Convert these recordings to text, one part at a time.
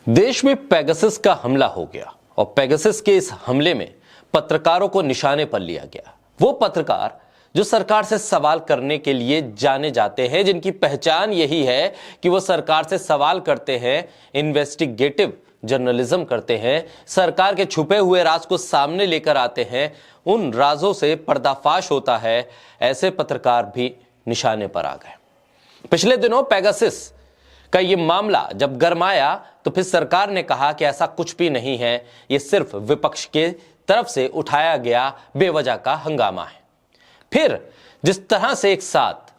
देश में पेगासस का हमला हो गया और पेगासस के इस हमले में पत्रकारों को निशाने पर लिया गया। वो पत्रकार जो सरकार से सवाल करने के लिए जाने जाते हैं, जिनकी पहचान यही है कि वो सरकार से सवाल करते हैं, इन्वेस्टिगेटिव जर्नलिज्म करते हैं, सरकार के छुपे हुए राज को सामने लेकर आते हैं, उन राजों से पर्दाफाश होता है, ऐसे पत्रकार भी निशाने पर आ गए। पिछले दिनों पेगासस का ये मामला जब गरमाया तो फिर सरकार ने कहा कि ऐसा कुछ भी नहीं है, ये सिर्फ विपक्ष के तरफ से उठाया गया बेवजह का हंगामा है। फिर जिस तरह से एक साथ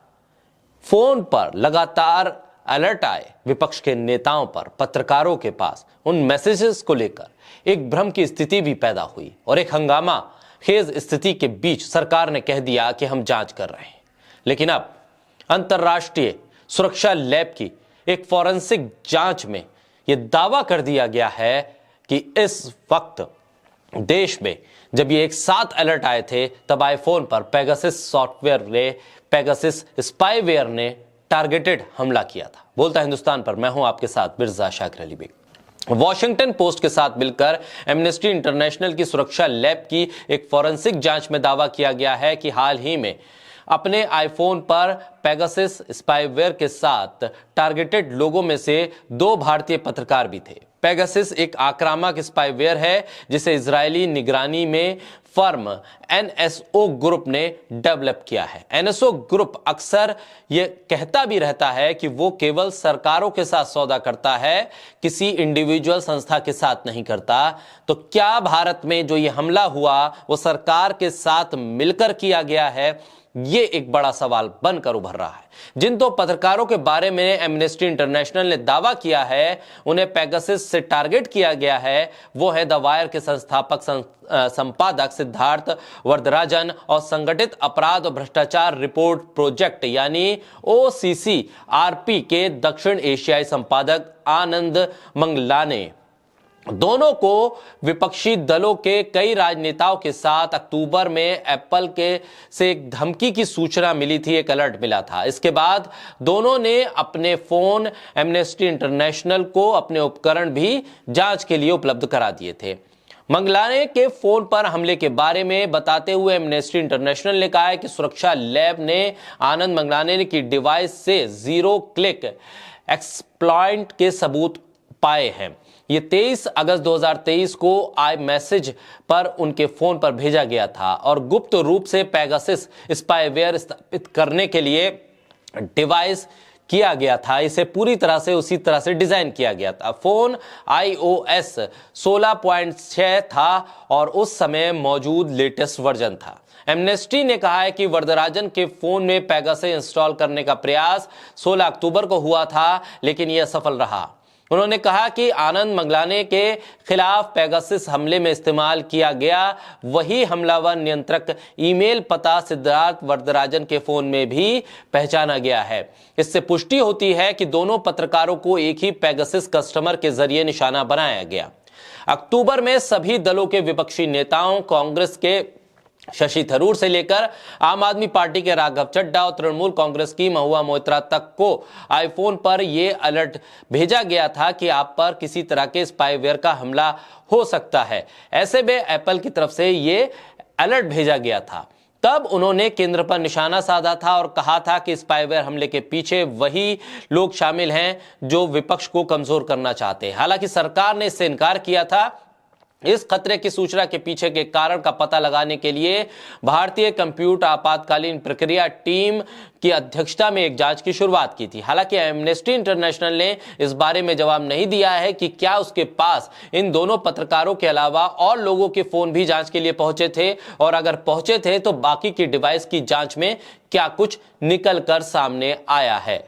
फोन पर लगातार अलर्ट आए विपक्ष के नेताओं पर, पत्रकारों के पास उन मैसेजेस को लेकर एक भ्रम की स्थिति भी पैदा हुई और एक हंगामा खेज स्थिति के बीच सरकार ने कह दिया कि हम जांच कर रहे हैं। लेकिन अब अंतर्राष्ट्रीय सुरक्षा लैब की एक फॉरेंसिक जांच में यह दावा कर दिया गया है कि इस वक्त देश में जब ये एक साथ अलर्ट आए थे तब आईफोन पर पेगासस सॉफ्टवेयर ने, पेगासस स्पाईवेयर ने टारगेटेड हमला किया था। बोलता हिंदुस्तान पर मैं हूं आपके साथ मिर्जा शाकिर अली बेग। वॉशिंगटन पोस्ट के साथ मिलकर एमनेस्टी इंटरनेशनल की सुरक्षा लैब की एक फॉरेंसिक जांच में दावा किया गया है कि हाल ही में अपने आईफोन पर पेगासस स्पाईवेयर के साथ टारगेटेड लोगों में से 2 भारतीय पत्रकार भी थे। पेगासस एक आक्रामक स्पाईवेयर है जिसे इजरायली निगरानी में फर्म एनएसओ ग्रुप ने डेवलप किया है। एनएसओ ग्रुप अक्सर यह कहता भी रहता है कि वो केवल सरकारों के साथ सौदा करता है, किसी इंडिविजुअल संस्था के साथ नहीं करता। तो क्या भारत में जो ये हमला हुआ वो सरकार के साथ मिलकर किया गया है? ये एक बड़ा सवाल बनकर उभर रहा है। जिन 2 पत्रकारों के बारे में एमनेस्टी इंटरनेशनल ने दावा किया है उन्हें पेगासस से टारगेट किया गया है, वो है द वायर के संस्थापक संपादक सिद्धार्थ वरदराजन और संगठित अपराध और भ्रष्टाचार रिपोर्ट प्रोजेक्ट यानी OCCRP के दक्षिण एशियाई संपादक आनंद मंगलाने। दोनों को विपक्षी दलों के कई राजनेताओं के साथ अक्टूबर में एप्पल के से एक धमकी की सूचना मिली थी, एक अलर्ट मिला था। इसके बाद दोनों ने अपने फोन एमनेस्टी इंटरनेशनल को अपने उपकरण भी जांच के लिए उपलब्ध करा दिए थे। मंगलाने के फोन पर हमले के बारे में बताते हुए एमनेस्टी इंटरनेशनल ने कहा है कि सुरक्षा लैब ने आनंद मंगलाने की डिवाइस से 0 क्लिक एक्सप्लॉइट के सबूत पाए हैं। ये 23 अगस्त 2023 को आई मैसेज पर उनके फोन पर भेजा गया था और गुप्त रूप से पेगासस स्पाईवेयर स्थापित करने के लिए डिवाइस किया गया था। इसे पूरी तरह से उसी तरह से डिजाइन किया गया था। फोन iOS 16.6 था और उस समय मौजूद लेटेस्ट वर्जन था। एमनेस्टी ने कहा है कि वरदराजन के फोन में पेगासस इंस्टॉल करने का प्रयास 16 अक्टूबर को हुआ था, लेकिन यह असफल रहा। उन्होंने कहा कि आनंद मंगलाने के खिलाफ पेगासस हमले में इस्तेमाल किया गया वही हमलावर नियंत्रक ईमेल पता सिद्धार्थ वरदराजन के फोन में भी पहचाना गया है। इससे पुष्टि होती है कि दोनों पत्रकारों को एक ही पेगासस कस्टमर के जरिए निशाना बनाया गया। अक्टूबर में सभी दलों के विपक्षी नेताओं, कांग्रेस के शशि थरूर से लेकर आम आदमी पार्टी के राघव चड्ढा और तृणमूल कांग्रेस की महुआ मोइत्रा तक को आईफोन पर यह अलर्ट भेजा गया था कि आप पर किसी तरह के स्पाईवेयर का हमला हो सकता है। ऐसे में एप्पल की तरफ से यह अलर्ट भेजा गया था। तब उन्होंने केंद्र पर निशाना साधा था और कहा था कि स्पाईवेयर हमले के पीछे वही लोग शामिल हैं जो विपक्ष को कमजोर करना चाहते हैं। हालांकि सरकार ने इससे इनकार किया था। इस खतरे की सूचना के पीछे के कारण का पता लगाने के लिए भारतीय कंप्यूटर आपातकालीन प्रक्रिया टीम की अध्यक्षता में एक जांच की शुरुआत की थी। हालांकि एमनेस्टी इंटरनेशनल ने इस बारे में जवाब नहीं दिया है कि क्या उसके पास इन दोनों पत्रकारों के अलावा और लोगों के फोन भी जांच के लिए पहुंचे थे, और अगर पहुंचे थे तो बाकी की डिवाइस की जांच में क्या कुछ निकल कर सामने आया है।